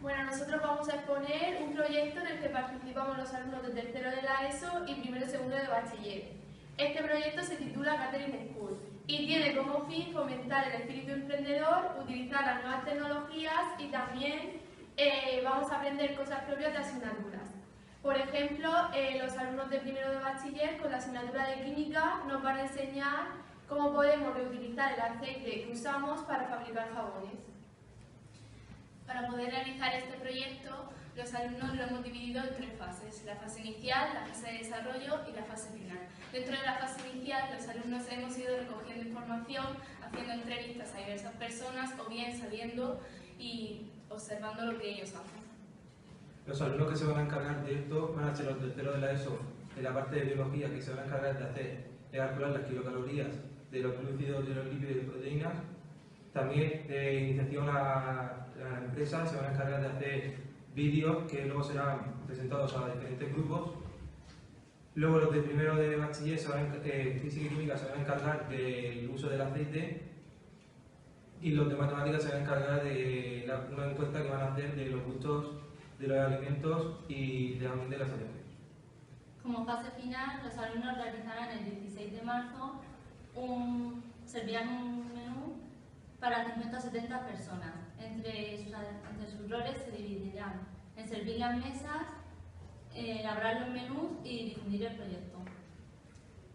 Bueno, nosotros vamos a exponer un proyecto en el que participamos los alumnos de tercero de la ESO y primero y segundo de bachiller. Este proyecto se titula Catering School y tiene como fin fomentar el espíritu emprendedor, utilizar las nuevas tecnologías y también vamos a aprender cosas propias de asignaturas. Por ejemplo, los alumnos de primero de bachiller con la asignatura de química nos van a enseñar cómo podemos reutilizar el aceite que usamos para fabricar jabones. Para poder realizar este proyecto, los alumnos lo hemos dividido en 3 fases: la fase inicial, la fase de desarrollo y la fase final. Dentro de la fase inicial, los alumnos hemos ido recogiendo información, haciendo entrevistas a diversas personas o bien saliendo y observando lo que ellos hacen. Los alumnos que se van a encargar de esto van a ser los terceros de la ESO, en la parte de biología, que se van a encargar de calcular las kilocalorías de los glúcidos, de los lípidos y de proteínas. También de iniciación a la empresa se van a encargar de hacer vídeos que luego serán presentados a diferentes grupos. Luego los de primero de bachiller, física y química, se van a encargar del uso del aceite, y los de matemáticas se van a encargar de una encuesta que van a hacer de los gustos de los alimentos y también de las alergias. Como fase final, los alumnos realizarán el 16 de marzo servirán un menú para 50 o 70 personas. Entre sus roles se dividirán en servir las mesas, elaborar los menús y difundir el proyecto.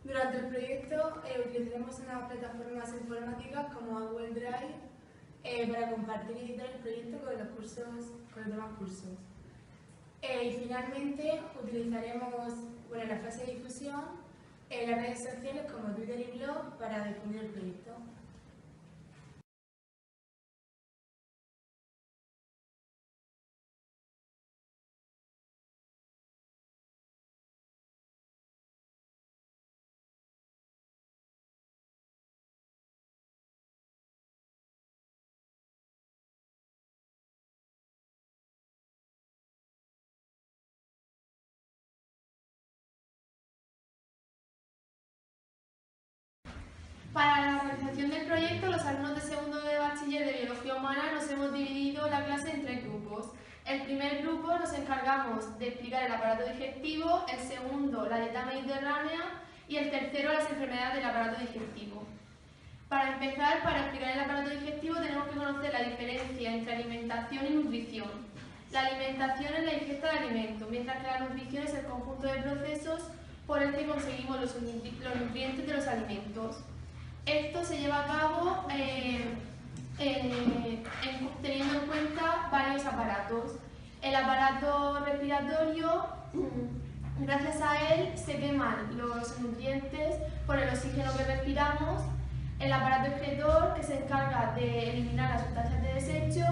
Durante el proyecto utilizaremos unas plataformas informáticas como Google Drive para compartir y editar el proyecto con los demás cursos. Y finalmente utilizaremos en la fase de difusión las redes sociales como Twitter y blog para difundir el proyecto. Para la realización del proyecto, los alumnos de segundo de bachiller de Biología Humana nos hemos dividido la clase en 3 grupos. El primer grupo nos encargamos de explicar el aparato digestivo, el segundo la dieta mediterránea y el tercero las enfermedades del aparato digestivo. Para empezar, para explicar el aparato digestivo tenemos que conocer la diferencia entre alimentación y nutrición. La alimentación es la ingesta de alimentos, mientras que la nutrición es el conjunto de procesos por el que conseguimos los nutrientes de los alimentos. Esto se lleva a cabo teniendo en cuenta varios aparatos. El aparato respiratorio, gracias a él se queman los nutrientes por el oxígeno que respiramos. El aparato excretor, que se encarga de eliminar las sustancias de desecho,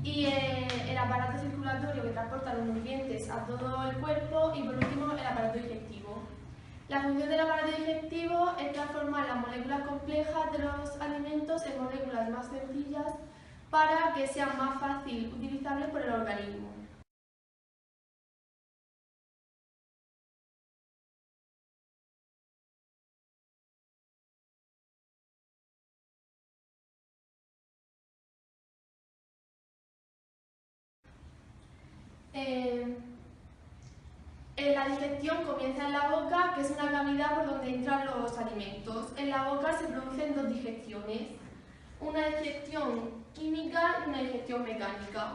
y el aparato circulatorio, que transporta los nutrientes a todo el cuerpo, y por último el aparato digestivo. La función del aparato digestivo es transformar las moléculas complejas de los alimentos en moléculas más sencillas para que sean más fácil utilizables por el organismo. La digestión comienza en la boca, que es una cavidad por donde entran los alimentos. En la boca se producen 2 digestiones, una digestión química y una digestión mecánica.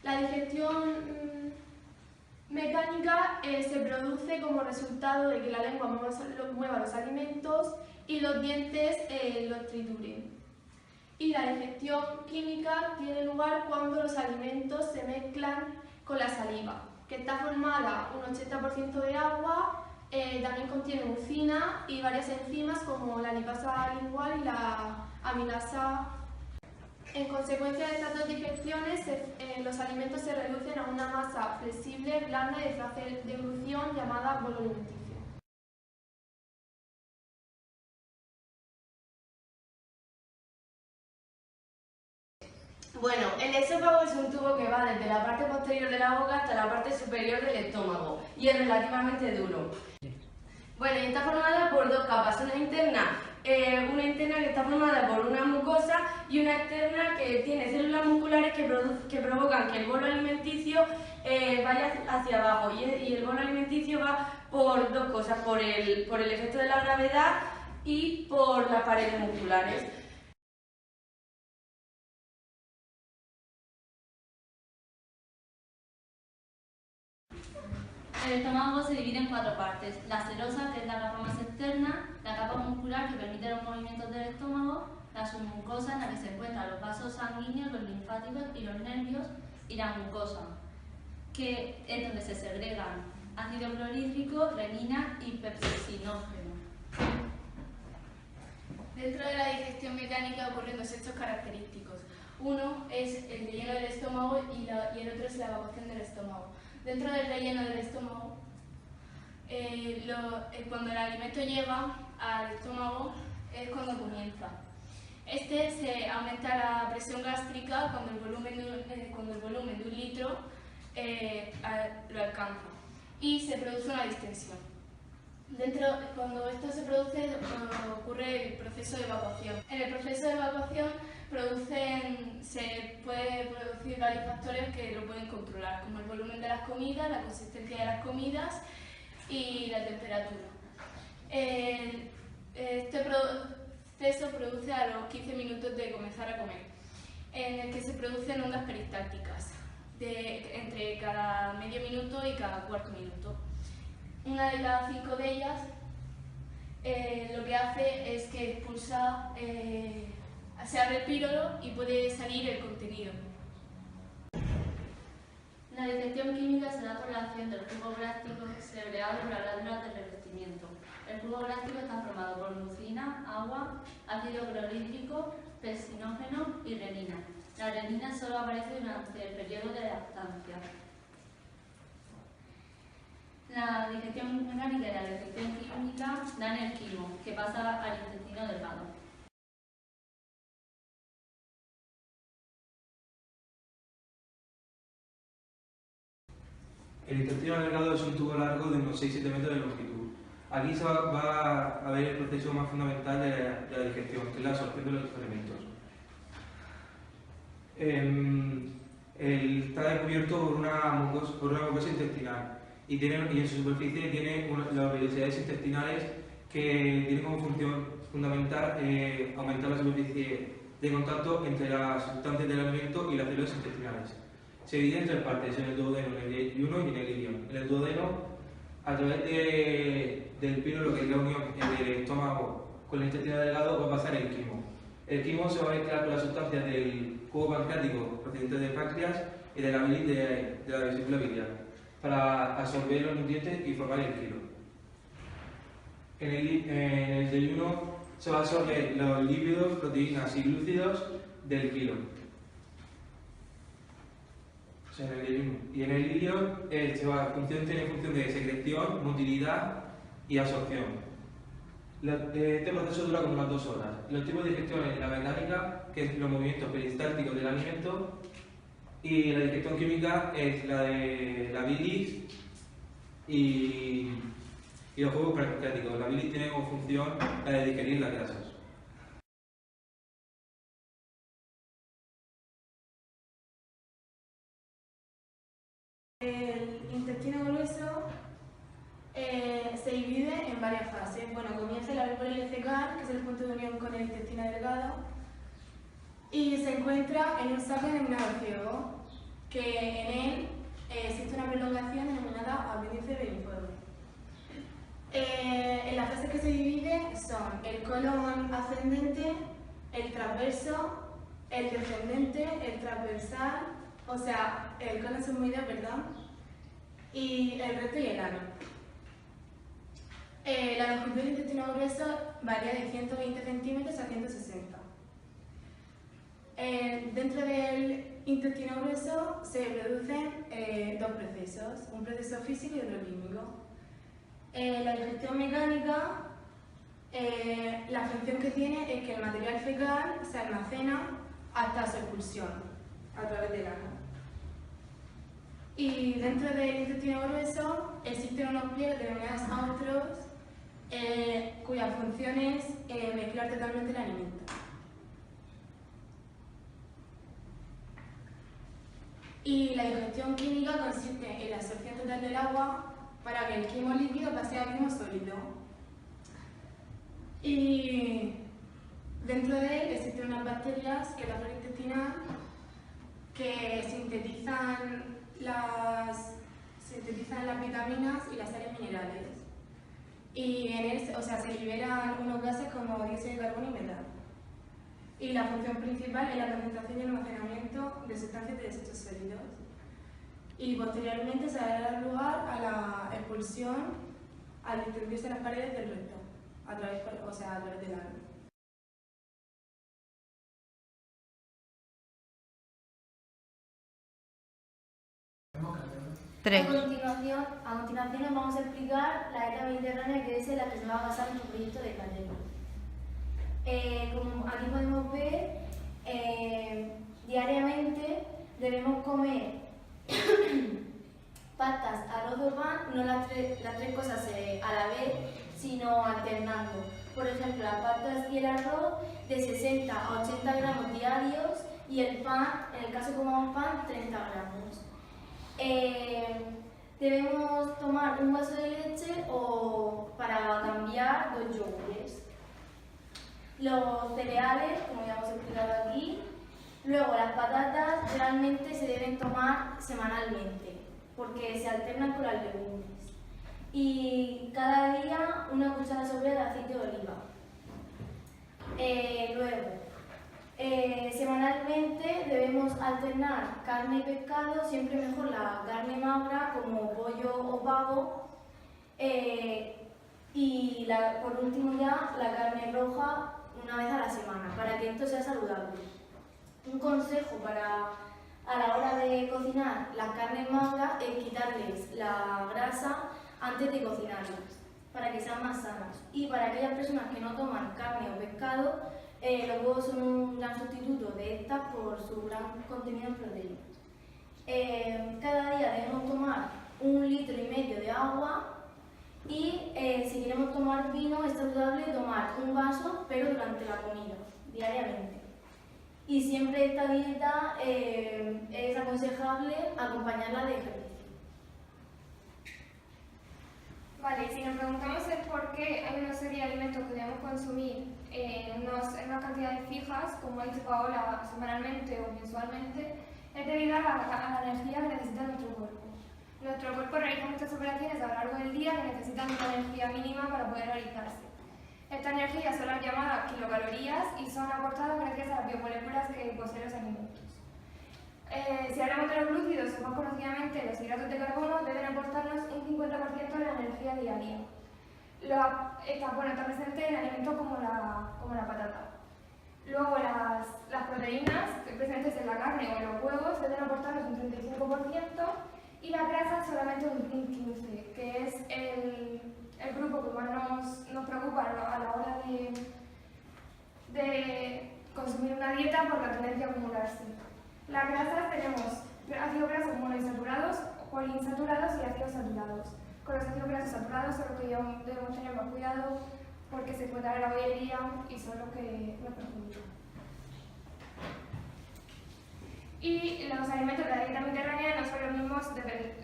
La digestión mecánica se produce como resultado de que la lengua mueva los alimentos y los dientes los trituren. Y la digestión química tiene lugar cuando los alimentos se mezclan con la saliva, que está formada un 80% de agua, también contiene mucina y varias enzimas como la lipasa lingual y la aminasa. En consecuencia de estas 2 digestiones, los alimentos se reducen a una masa flexible, blanda y de fácil deglución llamada bolo alimenticio. Bueno, el esófago es un tubo que va desde la parte posterior de la boca hasta la parte superior del estómago y es relativamente duro. Bueno, y está formada por 2 capas, una interna una interna que está formada por una mucosa y una externa que tiene células musculares que provocan que el bolo alimenticio vaya hacia abajo. Y el bolo alimenticio va por dos cosas, por el efecto de la gravedad y por las paredes musculares. El estómago se divide en 4 partes: la serosa, que es la capa más externa, la capa muscular, que permite los movimientos del estómago, la submucosa, en la que se encuentran los vasos sanguíneos, los linfáticos y los nervios, y la mucosa, que es donde se segregan ácido clorhídrico, renina y pepsinógeno. Dentro de la digestión mecánica ocurren 2 hechos característicos. Uno es el relleno del estómago y el otro es la evacuación del estómago. Dentro del relleno del estómago, cuando el alimento llega al estómago es cuando comienza. Se aumenta la presión gástrica cuando el volumen de 1 litro lo alcanza y se produce una distensión. Cuando esto se produce, ocurre el proceso de evacuación. En el proceso de evacuación se pueden producir varios factores que lo pueden controlar, como el volumen de las comidas, la consistencia de las comidas y la temperatura. Este proceso produce a los 15 minutos de comenzar a comer, en el que se producen ondas peristálticas entre cada medio minuto y cada cuarto minuto. Una de las 5 de ellas lo que hace es que expulsa, se abre el pírolo y puede salir el contenido. La digestión química se da por la acción del jugo gástrico segregado por las glándulas de revestimiento. El jugo gástrico está formado por mucina, agua, ácido clorhídrico, pepsinógeno y renina. La renina solo aparece durante el periodo de lactancia. La digestión mecánica y la digestión química dan el quimo, que pasa al intestino delgado. El intestino delgado es un tubo largo de unos 6-7 metros de longitud. Aquí se va a ver el proceso más fundamental de la digestión, que es la absorción de los alimentos. Está cubierto por una mucosa intestinal y en su superficie tiene las vellosidades intestinales que tienen como función fundamental aumentar la superficie de contacto entre las sustancias del alimento y las células intestinales. Se divide en 3 partes, en el duodeno, en el yeyuno y en el ilion. En el duodeno, a través del pírolo, que es la unión del estómago con el intestino delgado, va a pasar el quimo. El quimo se va a mezclar con las sustancias del jugo pancreático procedente del páncreas y de la bilis de la vesícula biliar, para absorber los nutrientes y formar el quilo. En el yeyuno se va a absorber los lípidos, proteínas y glúcidos del quilo. O sea, en el yeyuno. Y en el ilion tiene función de secreción, motilidad y absorción. Este proceso dura como unas 2 horas. Los tipos de digestión es la mecánica, que es los movimientos peristálticos del alimento, y la digestión química es la de la bilis y los jugos pancreáticos. La bilis tiene como función la de digerir las grasas. El intestino grueso se divide en varias fases. Bueno, comienza la alveolar fecal, que es el punto de unión con el intestino delgado, y se encuentra en un saco denominado ciego, que en él existe una prolongación denominada apéndice vermiforme. En las fases que se divide son el colon ascendente, el transverso, el descendente, el transversal, o sea, el colon sigmoideo, perdón, y el recto y el ano. La longitud del intestino grueso varía de 120 centímetros a 160. Dentro del intestino grueso se producen 2 procesos, un proceso físico y otro químico. La digestión mecánica, la función que tiene es que el material fecal se almacena hasta su expulsión a través del ano. Y dentro del intestino grueso existen unos pliegues denominados austros cuya función es mezclar totalmente el alimento. Y la digestión química consiste en la absorción total del agua para que el quimo líquido pase al quimo sólido. Y dentro de él existen unas bacterias en la flora intestinal que sintetizan las vitaminas y las sales minerales. Y en él, se liberan unos gases como dióxido de carbono y metano. Y la función principal es la concentración y almacenamiento de sustancias de desechos sólidos. Y posteriormente se dará lugar a la expulsión al distribuirse las paredes del recto, a través del ano. A continuación os vamos a explicar la dieta mediterránea, que es en la que se va a basar nuestro proyecto de cátedra. Como aquí podemos ver, diariamente debemos comer pastas, arroz o pan, no las tres cosas a la vez, sino alternando. Por ejemplo, las pastas y el arroz de 60 a 80 gramos diarios y el pan, en el caso que comamos pan, 30 gramos. Debemos tomar un vaso de leche o, para cambiar, 2 yogures. Los cereales, como ya hemos explicado aquí. Luego, las patatas realmente se deben tomar semanalmente, porque se alternan con las legumbres. Y cada día una cuchara sobrera de aceite de oliva. Semanalmente debemos alternar carne y pescado, siempre mejor la carne magra como pollo o pavo, y por último ya la carne roja una vez a la semana, para que esto sea saludable. Un consejo a la hora de cocinar las carnes magras es quitarles la grasa antes de cocinarlas, para que sean más sanas. Y para aquellas personas que no toman carne o pescado, los huevos son un gran sustituto de estas por su gran contenido en proteínas. Cada día debemos tomar 1,5 litros de agua y si queremos tomar vino es saludable tomar un vaso, pero durante la comida, diariamente. Y siempre esta dieta es aconsejable acompañarla de ejercicio. Vale, si nos preguntamos el por qué hay una serie de alimentos que debemos consumir en unas cantidades fijas, como ha dicho Paola, semanalmente o mensualmente, es debido a la energía que necesita nuestro cuerpo. Nuestro cuerpo realiza muchas operaciones a lo largo del día que necesitan una energía mínima para poder realizarse. Esta energía son las llamadas kilocalorías y son aportadas gracias a las biomoléculas que poseen los alimentos. Si hablamos de los glúcidos, o más conocidamente los hidratos de carbono, deben aportarnos un 50% de la energía diaria. Está presente en alimentos como la patata. Luego las proteínas presentes en la carne o en los huevos deben aportarnos un 35% y las grasas solamente un 15%, que es el grupo que más nos preocupa a la hora de consumir una dieta por la tendencia a acumularse. Las grasas tenemos ácidos grasos monoinsaturados, poliinsaturados y ácidos saturados. Con los ácidos grasos saturados son los que debemos tener más cuidado porque se encuentran en la bollería y son los que nos perjudican. Y los alimentos de la dieta mediterránea no son los mismos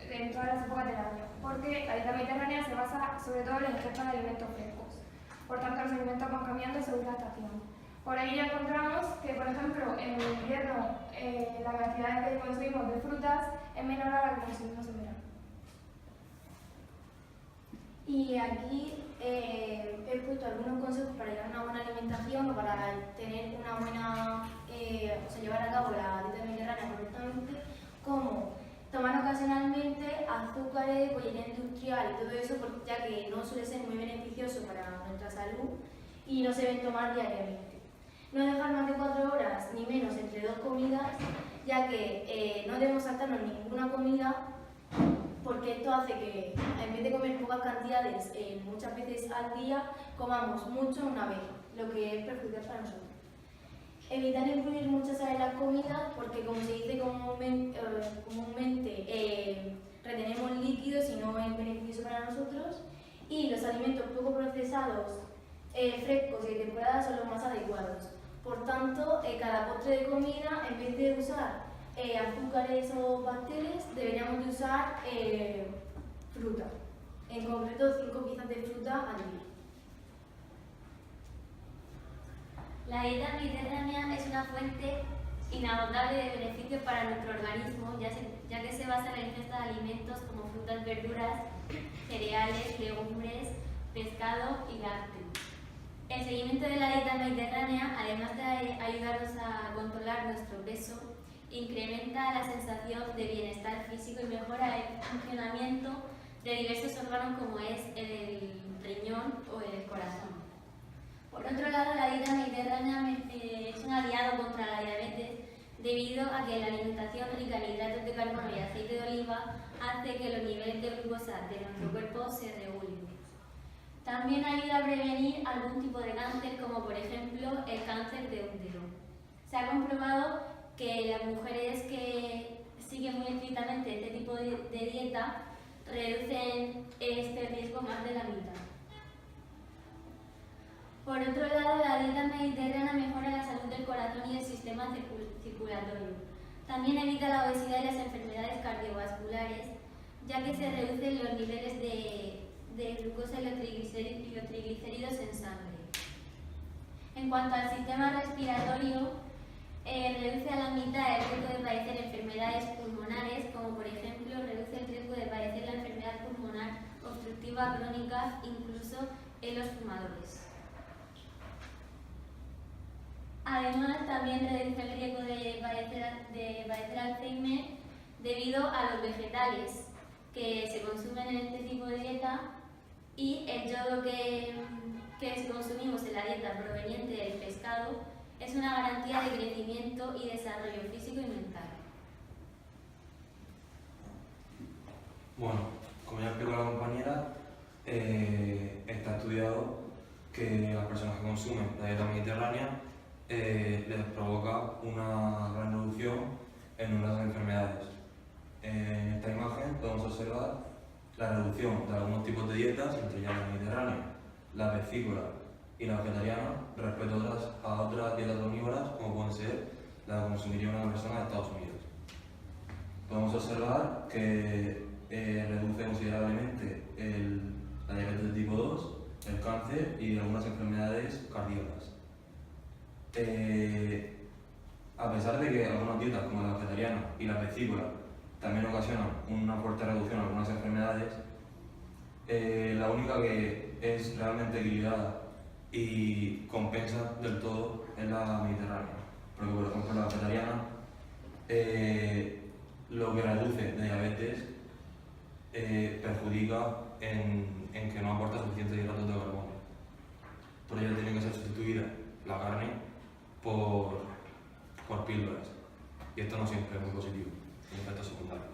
en todas las épocas del año, porque la dieta mediterránea se basa sobre todo en la ingesta de alimentos frescos. Por tanto, los alimentos van cambiando según la estación. Por ahí ya encontramos que, por ejemplo, en el invierno la cantidad que consumimos de frutas es menor a la que consumimos en verano. Y aquí he puesto algunos consejos para llevar una buena alimentación o para tener una buena, llevar a cabo la dieta mediterránea correctamente, como tomar ocasionalmente azúcares, bollería industrial y todo eso, ya que no suele ser muy beneficioso para nuestra salud y no se deben tomar diariamente. No dejar más de 4 horas ni menos entre 2 comidas, ya que no debemos saltarnos ninguna comida, porque esto hace que en vez de comer pocas cantidades muchas veces al día, comamos mucho una vez, lo que es perjudicial para nosotros. Evitar incluir mucha sal en las comidas, porque como se dice comúnmente retenemos líquidos y no es beneficioso para nosotros. y los alimentos poco procesados, frescos y de temporada son los más adecuados. Por tanto, cada postre de comida, en vez de usar azúcares o pasteles, deberíamos de usar fruta. En concreto, 5 piezas de fruta al día. La dieta mediterránea es una fuente inagotable de beneficios para nuestro organismo, ya que se basa en la ingesta de alimentos como frutas, verduras, cereales, legumbres, pescado y lácteos. El seguimiento de la dieta mediterránea, además de ayudarnos a controlar nuestro peso, incrementa la sensación de bienestar físico y mejora el funcionamiento de diversos órganos como es el riñón o el corazón. Por otro lado, la dieta mediterránea es un aliado contra la diabetes debido a que la alimentación rica en hidratos de carbono y aceite de oliva hace que los niveles de glucosa de nuestro cuerpo se regulen. También ayuda a prevenir algún tipo de cáncer, como por ejemplo el cáncer de útero. Se ha comprobado que las mujeres que siguen muy estrictamente este tipo de dieta reducen este riesgo más de la mitad. Por otro lado, la dieta mediterránea mejora la salud del corazón y del sistema circulatorio. También evita la obesidad y las enfermedades cardiovasculares, ya que se reducen los niveles de glucosa y los triglicéridos en sangre. En cuanto al sistema respiratorio, reduce a la mitad el riesgo de padecer enfermedades pulmonares, como por ejemplo reduce el riesgo de padecer la enfermedad pulmonar obstructiva crónica, incluso en los fumadores. Además, también reduce el riesgo de padecer Alzheimer debido a los vegetales que se consumen en este tipo de dieta y el yodo que consumimos en la dieta proveniente del pescado es una garantía de crecimiento y desarrollo físico y mental. Bueno, como ya explicó la compañera, está estudiado que las personas que consumen la dieta mediterránea les provoca una gran reducción en numerosas enfermedades. En esta imagen podemos observar la reducción de algunos tipos de dietas, entre ellas la mediterránea, la piscícola y la vegetariana, respecto a otras dietas omnívoras, como pueden ser la que consumiría una persona de Estados Unidos. Podemos observar que reduce considerablemente la diabetes de tipo 2, el cáncer y algunas enfermedades cardíacas. A pesar de que algunas dietas como la vegetariana y la piscícola también ocasionan una fuerte reducción en algunas enfermedades, la única que es realmente equilibrada y compensa del todo es la mediterránea, porque por ejemplo la vegetariana lo que reduce de diabetes perjudica en que no aporta suficientes hidratos de carbono. Por ello tiene que ser sustituida la carne por píldoras, y esto no siempre es muy positivo, en efectos secundarios.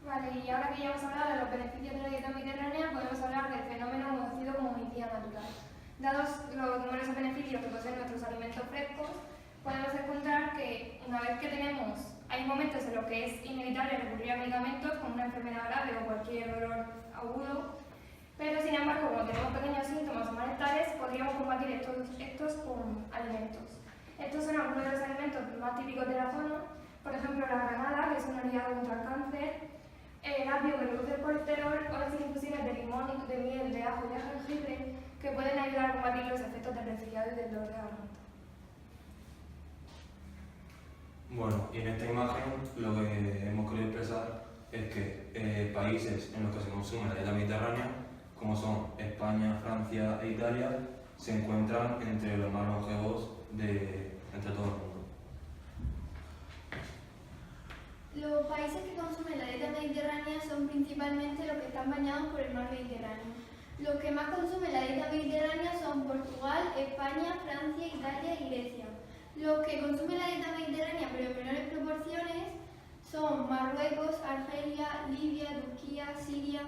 Vale, y ahora que ya hemos hablado de los beneficios de la dieta mediterránea, podemos hablar del fenómeno conocido como medicina natural. Dados los numerosos beneficios que poseen nuestros alimentos frescos, podemos encontrar que una vez que hay momentos en los que es inevitable recurrir a medicamentos como una enfermedad grave o cualquier dolor agudo, pero sin embargo, cuando tenemos pequeños síntomas o malestares, podríamos combatir estos con alimentos. Estos son algunos de los alimentos más típicos de la zona, por ejemplo la granada, que es un aliado contra el cáncer, el apio, que reduce el colesterol, o las infusiones de limón, de miel, de ajo y de jengibre, que pueden ayudar a combatir los efectos del resfriado y del dolor de garganta. Bueno, y en esta imagen lo que hemos querido expresar es que países en los que se consume la dieta mediterránea, como son España, Francia e Italia, se encuentran entre los más longevos entre todo el mundo. Los países que consumen la dieta mediterránea son principalmente los que están bañados por el mar Mediterráneo. Los que más consumen la dieta mediterránea son Portugal, España, Francia, Italia y Grecia. Los que consumen la dieta mediterránea pero en menores proporciones son Marruecos, Argelia, Libia, Turquía, Siria.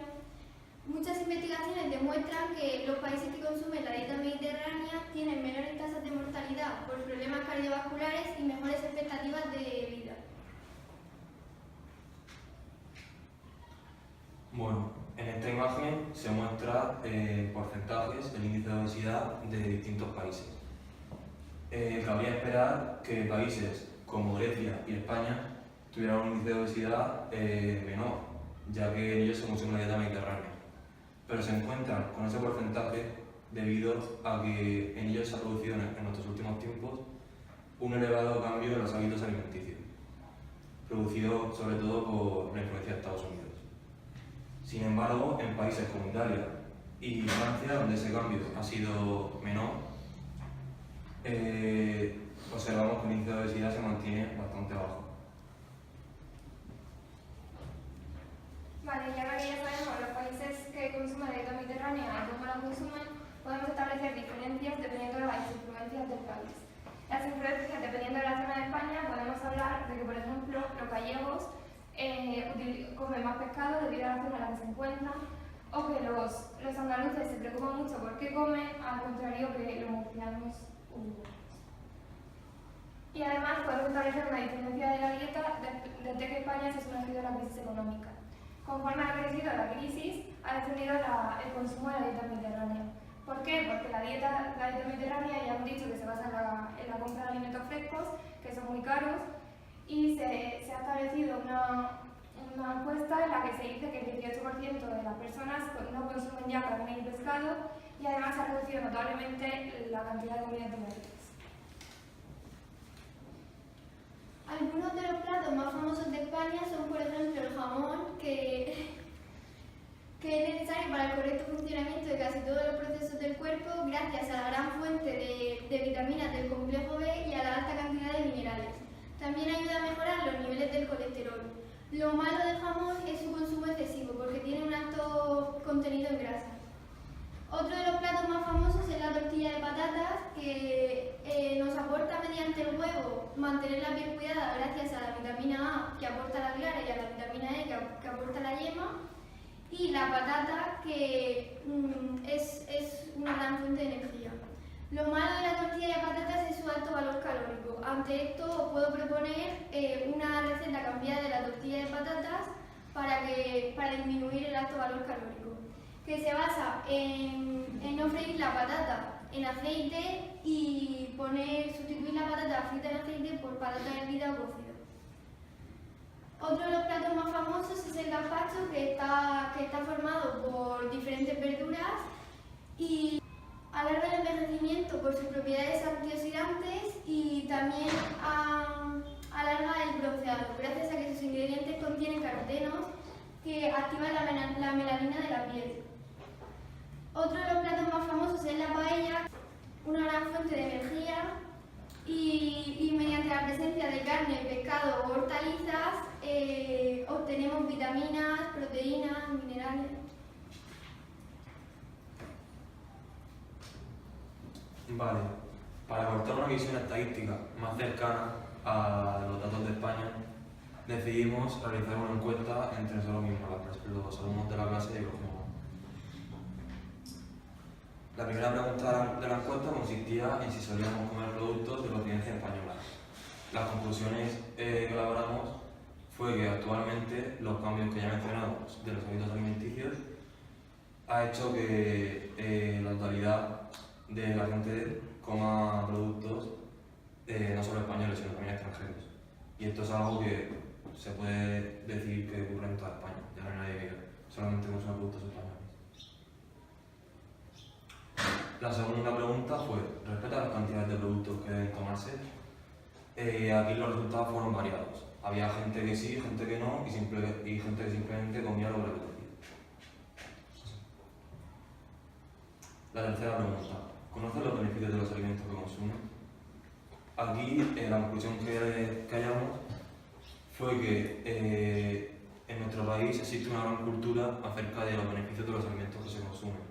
Muchas investigaciones demuestran que los países que consumen la dieta mediterránea tienen menores tasas de mortalidad por problemas cardiovasculares y mejores expectativas de vida. Bueno, en esta imagen se muestra en porcentajes el índice de obesidad de distintos países. Cabría esperar que países como Grecia y España tuvieran un índice de obesidad menor, ya que en ellos se consume la dieta mediterránea. Pero se encuentran con ese porcentaje debido a que en ellos se ha producido en nuestros últimos tiempos un elevado cambio en los hábitos alimenticios, producido sobre todo por la influencia de Estados Unidos. Sin embargo, en países como Italia y Francia, donde ese cambio ha sido menor, observamos que el índice de obesidad se mantiene bastante bajo. Vale, y ahora que ya sabemos los países que consumen la dieta mediterránea y cómo la consumen, podemos establecer diferencias dependiendo de las influencias del país. Las influencias, dependiendo de la zona de España, podemos hablar de que, por ejemplo, los gallegos comen más pescado debido a la zona en la que se encuentran, o que los andaluces se preocupan mucho por qué comen, al contrario que los murcianos. Y además podemos establecer una diferencia de la dieta desde que España se ha sumergido en la crisis económica. Conforme ha crecido la crisis, ha descendido el consumo de la dieta mediterránea. ¿Por qué? Porque la dieta mediterránea ya hemos dicho que se basa en la compra de alimentos frescos, que son muy caros, y se ha establecido una encuesta en la que se dice que el 18% de las personas no consumen ya carne y pescado, y además se ha reducido notablemente la cantidad de comidas diarias. Algunos de los platos más famosos de España son, por ejemplo, el jamón, que es necesario para el correcto funcionamiento de casi todos los procesos del cuerpo, gracias a la gran fuente de vitaminas del complejo B y a la alta cantidad de minerales. También ayuda a mejorar los niveles del colesterol. Lo malo del jamón es su consumo excesivo, porque tiene un alto contenido en grasa. Otro de los platos más famosos es la tortilla de patatas, que nos aporta mediante el huevo mantener la piel cuidada gracias a la vitamina A que aporta la clara y a la vitamina E que aporta la yema, y la patata, que es una gran fuente de energía. Lo malo de la tortilla de patatas es su alto valor calórico. Ante esto os puedo proponer una receta cambiada de la tortilla de patatas para disminuir el alto valor calórico, que se basa en no freír la patata en aceite y sustituir la patata frita en aceite por patata hervida o cocida. Otro de los platos más famosos es el gazpacho, que está formado por diferentes verduras y alarga el envejecimiento por sus propiedades antioxidantes y también alarga el bronceado, gracias a que sus ingredientes contienen carotenos que activan la melanina de la piel. Otro de los platos más famosos es la paella, una gran fuente de energía y mediante la presencia de carne, pescado o hortalizas obtenemos vitaminas, proteínas, minerales. Vale, para aportar una visión estadística más cercana a los datos de España, decidimos realizar una encuesta entre nosotros mismos, los alumnos de la clase y los jóvenes. La primera pregunta de la encuesta consistía en si solíamos comer productos de procedencia española. Las conclusiones que elaboramos fue que actualmente los cambios que ya mencionamos de los hábitos alimenticios ha hecho que la totalidad de la gente coma productos no solo españoles, sino también extranjeros. Y esto es algo que se puede decir que ocurre en toda España, ya no hay nadie que solamente consume productos españoles. La segunda pregunta fue, respecto a las cantidades de productos que deben tomarse, aquí los resultados fueron variados. Había gente que sí, gente que no, y gente que simplemente comía lo que le apetecía. La tercera pregunta, ¿conocen los beneficios de los alimentos que consumen? Aquí la conclusión que hallamos fue que en nuestro país existe una gran cultura acerca de los beneficios de los alimentos que se consumen.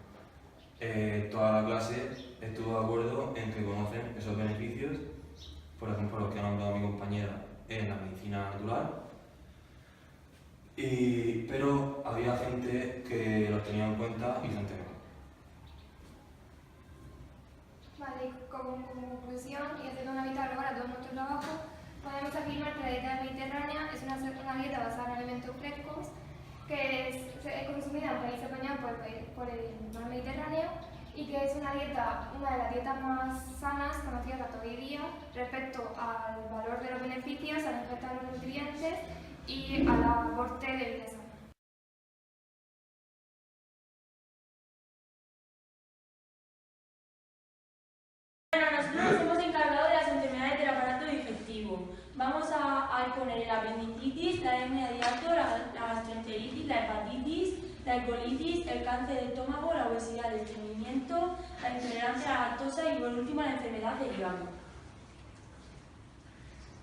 Toda la clase estuvo de acuerdo en que conocen esos beneficios, por ejemplo los que ha nombrado mi compañera en la medicina natural, pero había gente que los tenía en cuenta y gente no. Vale, como conclusión y haciendo una vista global a todo nuestro trabajo, podemos afirmar que la dieta mediterránea es una dieta basada en alimentos frescos que es consumida en países bañados por el mar Mediterráneo y que es una de las dietas más sanas conocidas hasta hoy día respecto al valor de los beneficios, a la ingesta de los nutrientes y al aporte de vida sana. Bueno, nosotros nos hemos encargado de las enfermedades del aparato digestivo. Vamos a exponer el apendicitis, la hernia de hiato, la gastroenteritis, la hepatitis, la alcoholitis, el cáncer de estómago, la obesidad, el estreñimiento, la intolerancia a la lactosa y por último la enfermedad del hígado.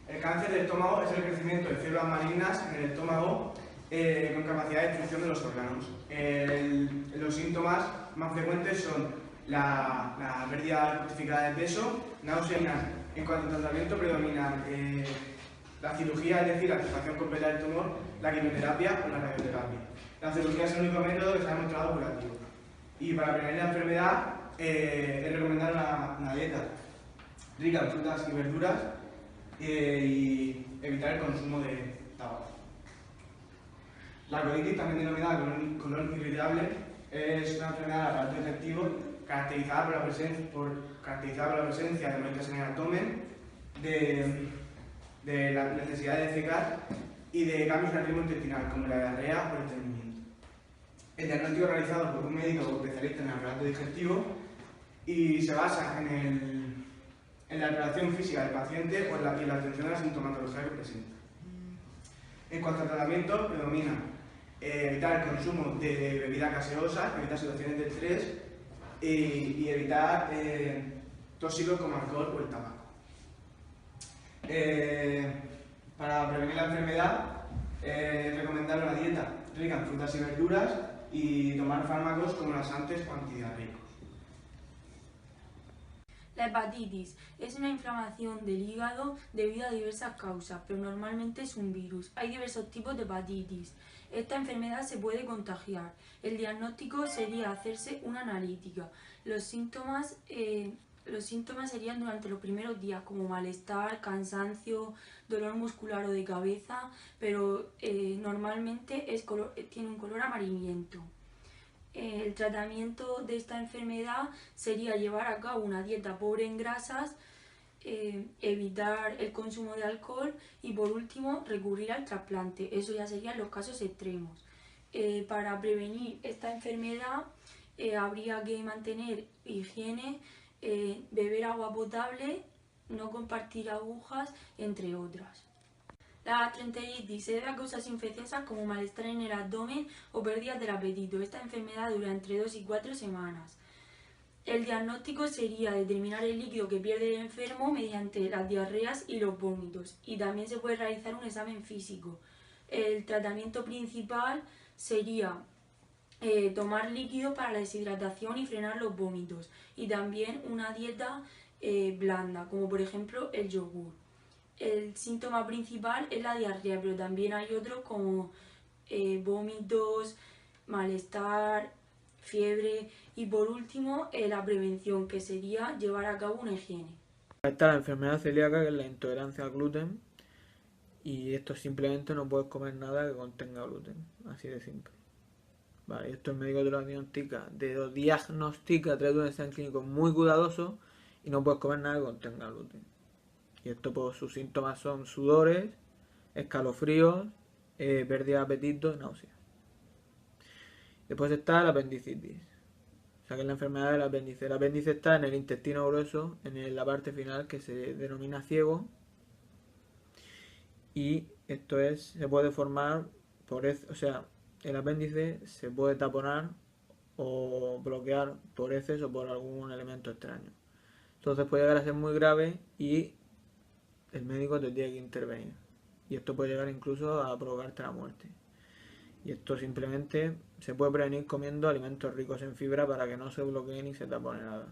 El cáncer de estómago es el crecimiento de células malignas en el estómago con capacidad de destrucción de los órganos. Los síntomas más frecuentes son la pérdida justificada de peso, náuseas. En cuanto al tratamiento predominan la cirugía, es decir, la extirpación completa del tumor, la quimioterapia o la radioterapia. La cirugía es el único método que se ha demostrado curativo. Y para prevenir la enfermedad es recomendar una dieta rica en frutas y verduras y evitar el consumo de tabaco. La colitis, también denominada colon irritable, es una enfermedad del aparato digestivo caracterizada por la presencia de molestias en el abdomen, de la necesidad de defecar y de cambios en el ritmo intestinal, como la diarrea o el estreñimiento. El diagnóstico es realizado por un médico especialista en el aparato digestivo y se basa en la exploración física del paciente o en la atención a la sintomatología que presenta. En cuanto al tratamiento, predomina evitar el consumo de bebidas gaseosas, evitar situaciones de estrés y evitar tóxicos como alcohol o el tabaco. Para prevenir la enfermedad, recomendar una dieta rica en frutas y verduras y tomar fármacos como laxantes o antidiarreicos. La hepatitis es una inflamación del hígado debido a diversas causas, pero normalmente es un virus. Hay diversos tipos de hepatitis. Esta enfermedad se puede contagiar. El diagnóstico sería hacerse una analítica. Los síntomas serían durante los primeros días como malestar, cansancio, dolor muscular o de cabeza, pero normalmente tiene un color amarillento. El tratamiento de esta enfermedad sería llevar a cabo una dieta pobre en grasas, evitar el consumo de alcohol y por último recurrir al trasplante. Eso ya serían los casos extremos. Para prevenir esta enfermedad habría que mantener higiene, beber agua potable, no compartir agujas, entre otras. La gastroenteritis se debe a causas infecciosas como malestar en el abdomen o pérdidas del apetito. Esta enfermedad dura entre 2 y 4 semanas. El diagnóstico sería determinar el líquido que pierde el enfermo mediante las diarreas y los vómitos. Y también se puede realizar un examen físico. El tratamiento principal sería tomar líquido para la deshidratación y frenar los vómitos. Y también una dieta blanda, como por ejemplo el yogur. El síntoma principal es la diarrea, pero también hay otros como vómitos, malestar, fiebre y por último la prevención, que sería llevar a cabo una higiene. Está la enfermedad celíaca, que es la intolerancia al gluten, y esto simplemente no puedes comer nada que contenga gluten, así de simple. Vale, esto el médico te lo diagnostica a través de un examen clínico muy cuidadoso y no puedes comer nada que contenga gluten. Y esto, pues, sus síntomas son sudores, escalofríos, pérdida de apetito y náuseas. Después está la apendicitis. O sea, que es la enfermedad del apéndice. El apéndice está en el intestino grueso, en la parte final, que se denomina ciego. Y esto se puede formar o sea, el apéndice se puede taponar o bloquear por heces o por algún elemento extraño. Entonces puede llegar a ser muy grave y el médico te tiene que intervenir. Y esto puede llegar incluso a provocarte la muerte. Y esto simplemente se puede prevenir comiendo alimentos ricos en fibra para que no se bloquee ni se tapone nada.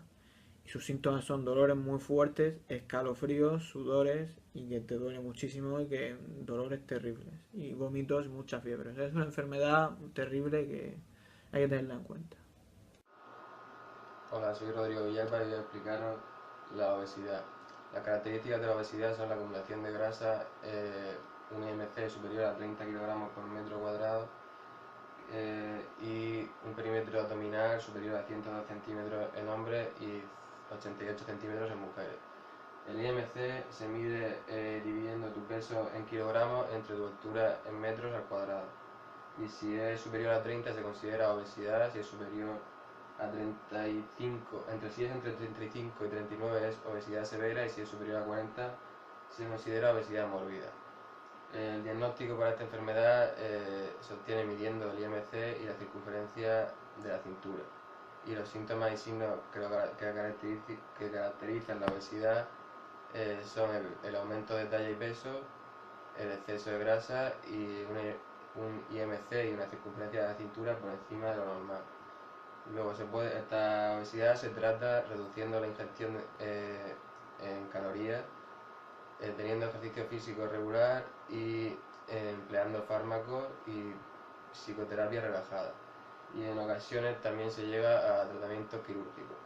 Y sus síntomas son dolores muy fuertes, escalofríos, sudores y que te duele muchísimo y que dolores terribles. Y vómitos y mucha fiebre. O sea, es una enfermedad terrible que hay que tenerla en cuenta. Hola, soy Rodrigo Villalba y voy a explicaros la obesidad. Las características de la obesidad son la acumulación de grasa, un IMC superior a 30 kg por metro cuadrado, y un perímetro abdominal superior a 102 centímetros en hombres y 88 centímetros en mujeres. El IMC se mide dividiendo tu peso en kilogramos entre tu altura en metros al cuadrado. Y si es superior a 30 se considera obesidad, si es superior a 35, si es entre 35 y 39 es obesidad severa y si es superior a 40 se considera obesidad mórbida. El diagnóstico para esta enfermedad se obtiene midiendo el IMC y la circunferencia de la cintura. Y los síntomas y signos que caracterizan la obesidad son el aumento de talla y peso, el exceso de grasa y un IMC y una circunferencia de la cintura por encima de lo normal. Luego esta obesidad se trata reduciendo la ingestión en calorías, teniendo ejercicio físico regular y empleando fármacos y psicoterapia relajada. Y en ocasiones también se llega a tratamientos quirúrgicos.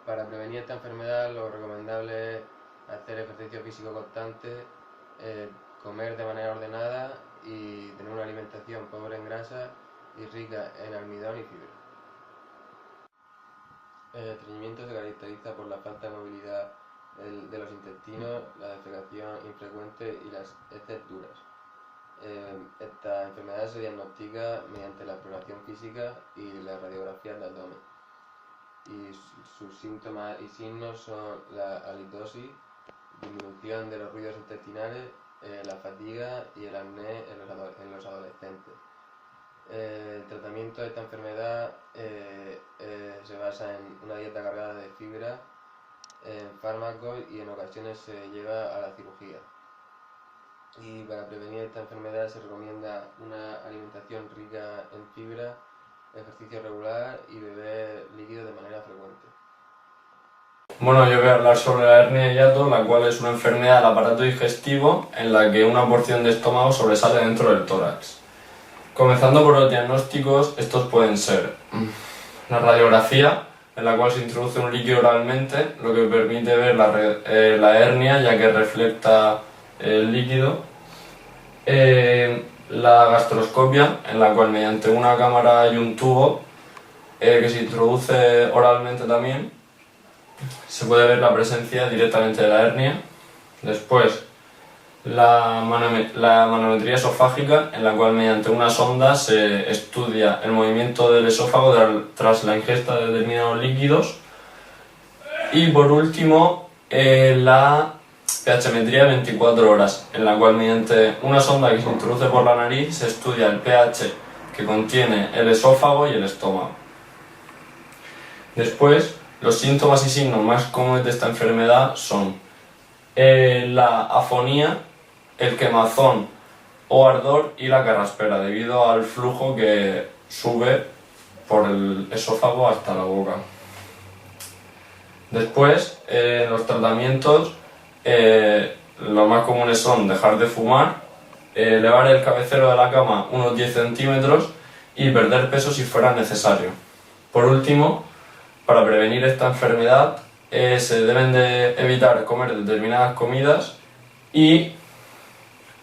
Para prevenir esta enfermedad lo recomendable es hacer ejercicio físico constante, comer de manera ordenada y tener una alimentación pobre en grasa y rica en almidón y fibra. El estreñimiento se caracteriza por la falta de movilidad de los intestinos, la defecación infrecuente y las heces duras. Esta enfermedad se diagnostica mediante la exploración física y la radiografía del abdomen. Y sus síntomas y signos son la halitosis, disminución de los ruidos intestinales, la fatiga y el acné en los adolescentes. El tratamiento de esta enfermedad se basa en una dieta cargada de fibra, en fármacos y en ocasiones se llega a la cirugía. Y para prevenir esta enfermedad se recomienda una alimentación rica en fibra, ejercicio regular y beber líquido de manera frecuente. Bueno, yo voy a hablar sobre la hernia de hiato, la cual es una enfermedad del aparato digestivo en la que una porción de estómago sobresale dentro del tórax. Comenzando por los diagnósticos, estos pueden ser la radiografía, en la cual se introduce un líquido oralmente, lo que permite ver la hernia ya que refleja el líquido. La gastroscopia, en la cual mediante una cámara y un tubo que se introduce oralmente también, se puede ver la presencia directamente de la hernia. Después, la manometría esofágica, en la cual mediante una sonda se estudia el movimiento del esófago tras la ingesta de determinados líquidos. Y por último, la pHmetría 24 horas, en la cual mediante una sonda que se introduce por la nariz se estudia el pH que contiene el esófago y el estómago. Después, los síntomas y signos más comunes de esta enfermedad son la afonía, el quemazón o ardor y la carraspera, debido al flujo que sube por el esófago hasta la boca. Después, los tratamientos, los más comunes son dejar de fumar, elevar el cabecero de la cama unos 10 centímetros y perder peso si fuera necesario. Por último, para prevenir esta enfermedad se deben de evitar comer determinadas comidas y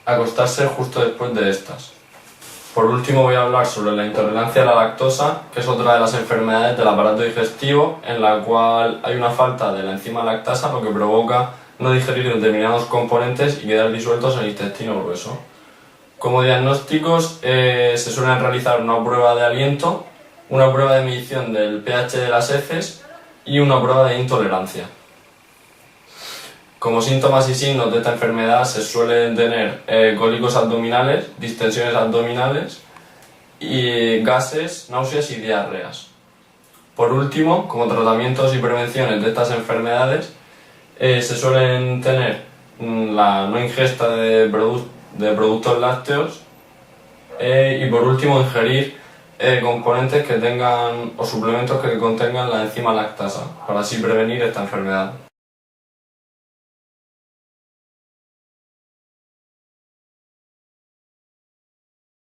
acostarse justo después de estas. Por último voy a hablar sobre la intolerancia a la lactosa, que es otra de las enfermedades del aparato digestivo, en la cual hay una falta de la enzima lactasa, lo que provoca no digerir determinados componentes y quedar disueltos en el intestino grueso. Como diagnósticos se suelen realizar una prueba de aliento, una prueba de medición del pH de las heces y una prueba de intolerancia. Como síntomas y signos de esta enfermedad se suelen tener cólicos abdominales, distensiones abdominales, y gases, náuseas y diarreas. Por último, como tratamientos y prevenciones de estas enfermedades, se suelen tener la no ingesta de productos lácteos y por último ingerir componentes que tengan o suplementos que contengan la enzima lactasa para así prevenir esta enfermedad.